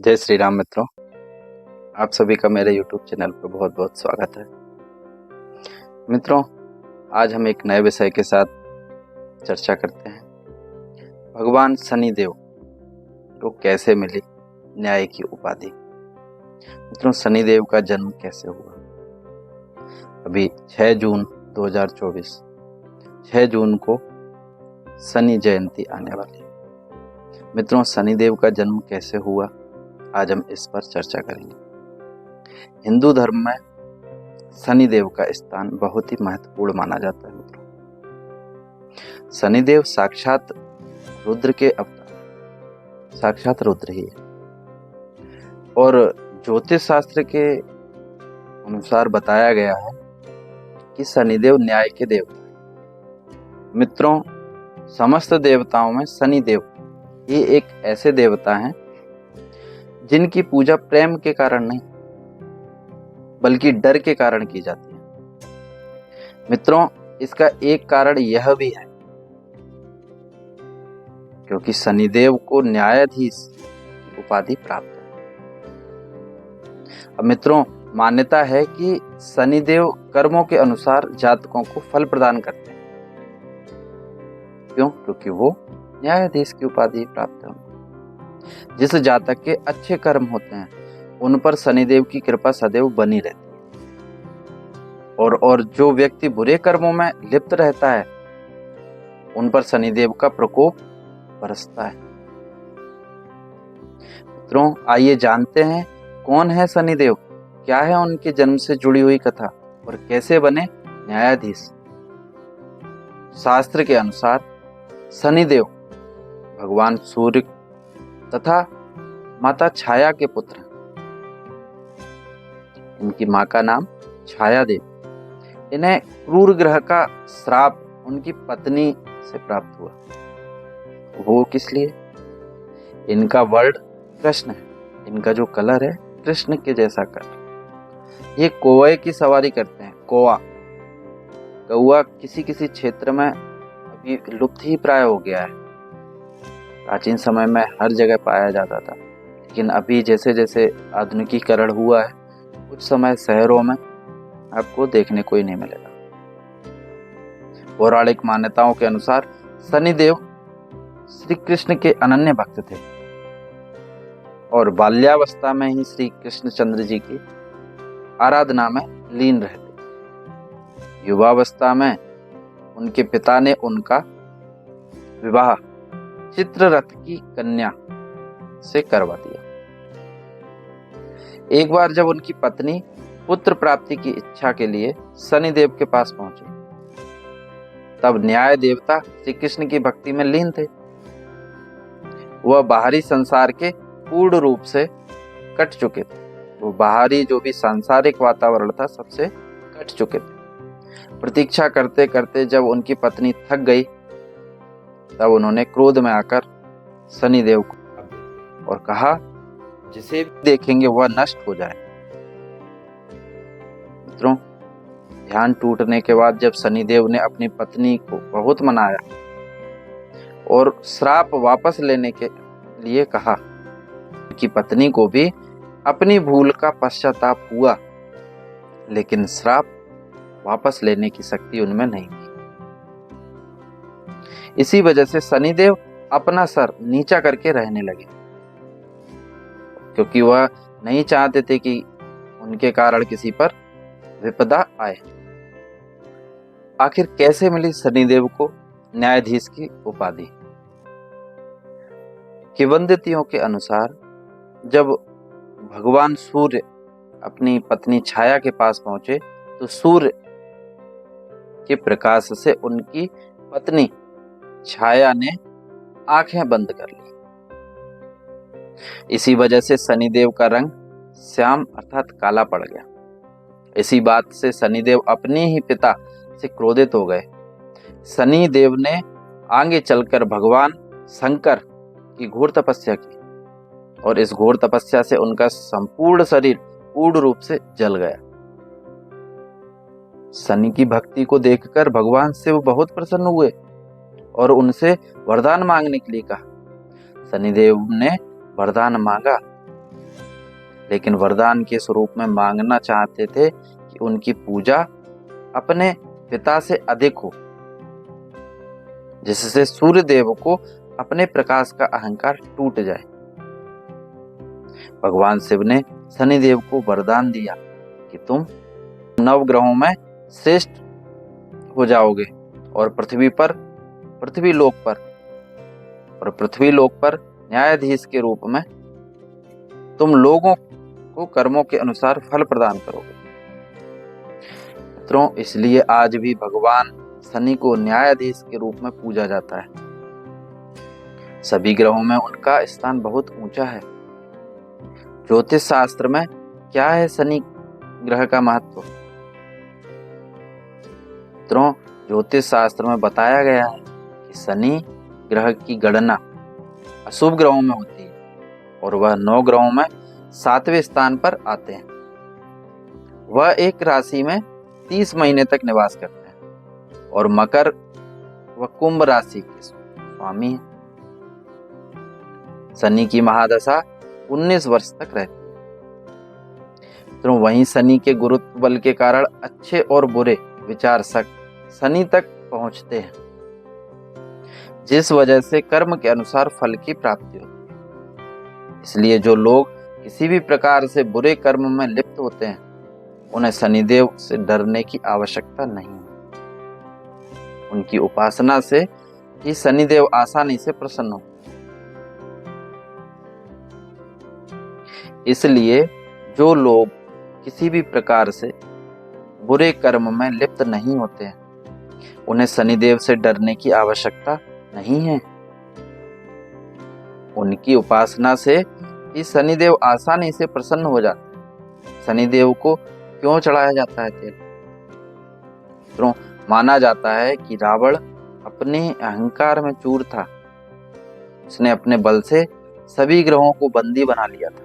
जय श्री राम मित्रों, आप सभी का मेरे YouTube चैनल पर बहुत बहुत स्वागत है। मित्रों, आज हम एक नए विषय के साथ चर्चा करते हैं। भगवान शनिदेव को कैसे मिली न्याय की उपाधि। मित्रों, शनिदेव का जन्म कैसे हुआ? अभी 6 जून 2024 6 जून को शनि जयंती आने वाली है। मित्रों, शनिदेव का जन्म कैसे हुआ, आज हम इस पर चर्चा करेंगे। हिंदू धर्म में शनिदेव का स्थान बहुत ही महत्वपूर्ण माना जाता है। मित्रों, शनिदेव साक्षात रुद्र के अवतार, साक्षात रुद्र ही है। और ज्योतिष शास्त्र के अनुसार बताया गया है कि शनिदेव न्याय के देवता हैं। मित्रों, समस्त देवताओं में शनिदेव ये एक ऐसे देवता हैं जिनकी पूजा प्रेम के कारण नहीं बल्कि डर के कारण की जाती है। मित्रों, इसका एक कारण यह भी है क्योंकि शनिदेव को न्यायाधीश की उपाधि प्राप्त है। अब मित्रों, मान्यता है कि शनिदेव कर्मों के अनुसार जातकों को फल प्रदान करते हैं। क्यों? क्योंकि वो न्यायाधीश की उपाधि प्राप्त है। जिस जातक के अच्छे कर्म होते हैं उन पर शनिदेव की कृपा सदैव बनी रहती है, और जो व्यक्ति बुरे कर्मों में लिप्त रहता है उन पर शनिदेव का प्रकोप बरसता है। मित्रों, आइए जानते हैं कौन है शनिदेव, क्या है उनके जन्म से जुड़ी हुई कथा और कैसे बने न्यायाधीश। शास्त्र के अनुसार शनिदेव भगवान सूर्य तथा माता छाया के पुत्र हैं। इनकी मां का नाम छाया देवी। इन्हें क्रूर ग्रह का श्राप उनकी पत्नी से प्राप्त हुआ। वो किस लिए? इनका वर्ण कृष्ण है। इनका जो कलर है कृष्ण के जैसा कलर। ये कौवे की सवारी करते हैं। कौवा किसी किसी क्षेत्र में अभी लुप्त ही प्राय हो गया है। प्राचीन समय में हर जगह पाया जाता था, लेकिन अभी जैसे जैसे आधुनिकीकरण हुआ है कुछ समय शहरों में आपको देखने को ही नहीं मिलेगा। पौराणिक मान्यताओं के अनुसार शनिदेव श्री कृष्ण के अनन्य भक्त थे और बाल्यावस्था में ही श्री कृष्णचंद्र जी की आराधना में लीन रहते। युवावस्था में उनके पिता ने उनका विवाह चित्ररथ की कन्या से करवा दिया। एक बार जब उनकी पत्नी पुत्र प्राप्ति की इच्छा के लिए शनिदेव के पास पहुंची, तब न्याय देवता श्री कृष्ण की भक्ति में लीन थे। वह बाहरी संसार के पूर्ण रूप से कट चुके थे। वो बाहरी जो भी सांसारिक वातावरण था सबसे कट चुके थे। प्रतीक्षा करते करते जब उनकी पत्नी थक गई, तब उन्होंने क्रोध में आकर शनिदेव को और कहा, जिसे भी देखेंगे वह नष्ट हो जाए। मित्रों, ध्यान टूटने के बाद जब शनिदेव ने अपनी पत्नी को बहुत मनाया और श्राप वापस लेने के लिए कहा, कि पत्नी को भी अपनी भूल का पश्चाताप हुआ, लेकिन श्राप वापस लेने की शक्ति उनमें नहीं थी। इसी वजह से शनिदेव अपना सर नीचा करके रहने लगे, क्योंकि वह नहीं चाहते थे कि उनके कारण किसी पर विपदा आए। आखिर कैसे मिली शनिदेव को न्यायाधीश की उपाधि? किंवदंतियों के अनुसार जब भगवान सूर्य अपनी पत्नी छाया के पास पहुंचे तो सूर्य के प्रकाश से उनकी पत्नी छाया ने आंखें बंद कर ली। इसी वजह से शनिदेव का रंग श्याम अर्थात काला पड़ गया। इसी बात से शनिदेव अपने ही पिता से क्रोधित हो गए। शनिदेव ने आगे चलकर भगवान शंकर की घोर तपस्या की और इस घोर तपस्या से उनका संपूर्ण शरीर पूर्ण रूप से जल गया। शनि की भक्ति को देखकर भगवान से वो बहुत प्रसन्न हुए और उनसे वरदान मांगने के लिए कहा। शनिदेव ने वरदान मांगा लेकिन वरदान के स्वरूप में मांगना चाहते थे कि उनकी पूजा अपने पिता से अधिक हो, जिससे सूर्य देव को अपने प्रकाश का अहंकार टूट जाए। भगवान शिव ने शनिदेव को वरदान दिया कि तुम नवग्रहों में श्रेष्ठ हो जाओगे और पृथ्वी लोक पर न्यायाधीश के रूप में तुम लोगों को कर्मों के अनुसार फल प्रदान करोगे। मित्रों, इसलिए आज भी भगवान शनि को न्यायाधीश के रूप में पूजा जाता है। सभी ग्रहों में उनका स्थान बहुत ऊंचा है। ज्योतिष शास्त्र में क्या है शनि ग्रह का महत्व? मित्रों, ज्योतिष शास्त्र में बताया गया है कि शनि ग्रह की गणना अशुभ ग्रहों में होती है और वह 9 ग्रहों में 7वें स्थान पर आते हैं। वह एक राशि में 30 महीने तक निवास करते हैं और मकर व कुंभ राशि के स्वामी हैं। शनि की महादशा 19 वर्ष तक रहती है। तो वहीं शनि के गुरुत्व बल के कारण अच्छे और बुरे विचार शनि तक पहुंचते हैं, जिस वजह से कर्म के अनुसार फल की प्राप्ति होती है। इसलिए जो लोग किसी भी प्रकार से बुरे कर्म में लिप्त होते हैं, उन्हें शनिदेव से डरने की आवश्यकता नहीं है। उनकी उपासना से ही शनिदेव आसानी से प्रसन्न होते हैं। इसलिए जो लोग किसी भी प्रकार से बुरे कर्म में लिप्त नहीं होते हैं, उन्हें शनिदेव से डरने की आवश्यकता नहीं है। उनकी उपासना से ही शनिदेव आसानी से प्रसन्न हो जाते हैं। शनिदेव को क्यों चढ़ाया जाता है तेल? तो माना जाता है कि रावण अपने अहंकार में चूर था। उसने अपने बल से सभी ग्रहों को बंदी बना लिया था,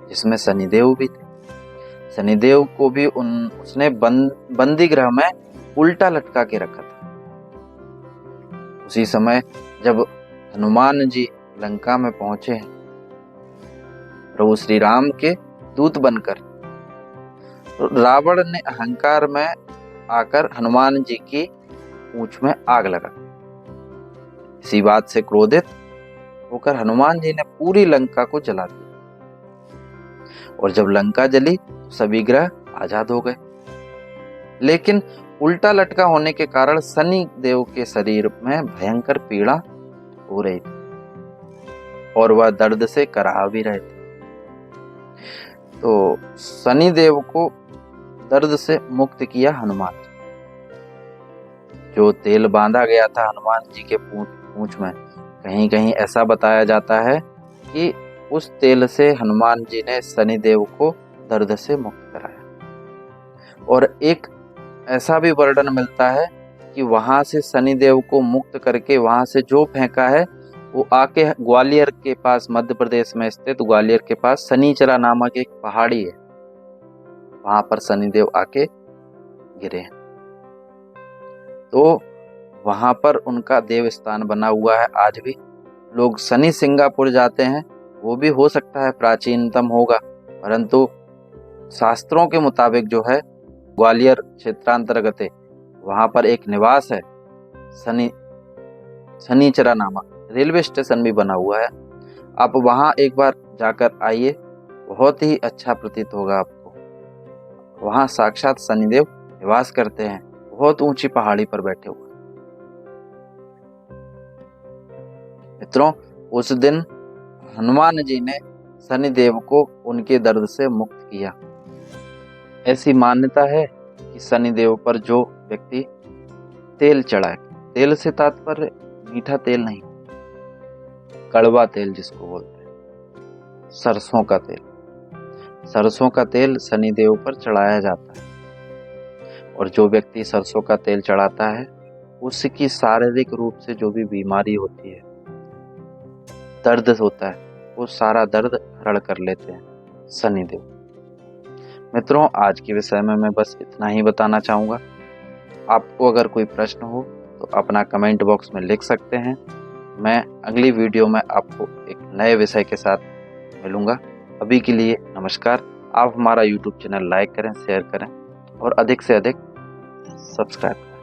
जिसमें शनिदेव भी थे। शनिदेव को भी उसने बंदी ग्रह में उल्टा लटका के रखा था। उसी समय जब हनुमान जी लंका में पहुंचे हैं, प्रभु श्री राम के दूत बनकर, तो रावण ने अहंकार में आकर हनुमान जी की पूंछ में आग लगा। इसी बात से क्रोधित होकर हनुमान जी ने पूरी लंका को जला दिया और जब लंका जली तो सभी ग्रह आजाद हो गए। लेकिन उल्टा लटका होने के कारण शनि देव के शरीर में भयंकर पीड़ा हो रही थी और वह दर्द से कराह भी रहे थे। तो शनि देव को दर्द से मुक्त किया हनुमान जी। जो तेल बांधा गया था हनुमान जी के पूंछ में, कहीं कहीं ऐसा बताया जाता है कि उस तेल से हनुमान जी ने शनि देव को दर्द से मुक्त कराया। और एक ऐसा भी वर्णन मिलता है कि वहां से शनि देव को मुक्त करके वहां से जो फेंका है वो आके ग्वालियर के पास, मध्य प्रदेश में स्थित ग्वालियर के पास शनिचरा नामक एक पहाड़ी है, वहां पर शनिदेव आके गिरे हैं। तो वहां पर उनका देव स्थान बना हुआ है। आज भी लोग शनि सिंगापुर जाते हैं, वो भी हो सकता है प्राचीनतम होगा, परंतु शास्त्रों के मुताबिक जो है ग्वालियर क्षेत्रांतर्गत है, वहां पर एक निवास है शनिचरा नामक, रेलवे स्टेशन भी बना हुआ है। आप वहां एक बार जाकर आइए, बहुत ही अच्छा प्रतीत होगा आपको। वहां साक्षात शनिदेव निवास करते हैं, बहुत ऊंची पहाड़ी पर बैठे हुए। मित्रों, उस दिन हनुमान जी ने शनिदेव को उनके दर्द से मुक्त किया। ऐसी मान्यता है कि शनिदेव पर जो व्यक्ति तेल चढ़ाए, तेल से तात्पर्य मीठा तेल नहीं, कड़वा तेल जिसको बोलते हैं, सरसों का तेल, सरसों का तेल शनिदेव पर चढ़ाया जाता है। और जो व्यक्ति सरसों का तेल चढ़ाता है, उसकी शारीरिक रूप से जो भी बीमारी होती है, दर्द होता है, वो सारा दर्द हरण कर लेते हैं शनिदेव। मित्रों, आज के विषय में मैं बस इतना ही बताना चाहूँगा। आपको अगर कोई प्रश्न हो तो अपना कमेंट बॉक्स में लिख सकते हैं। मैं अगली वीडियो में आपको एक नए विषय के साथ मिलूँगा। अभी के लिए नमस्कार। आप हमारा यूट्यूब चैनल लाइक करें, शेयर करें और अधिक से अधिक सब्सक्राइब करें।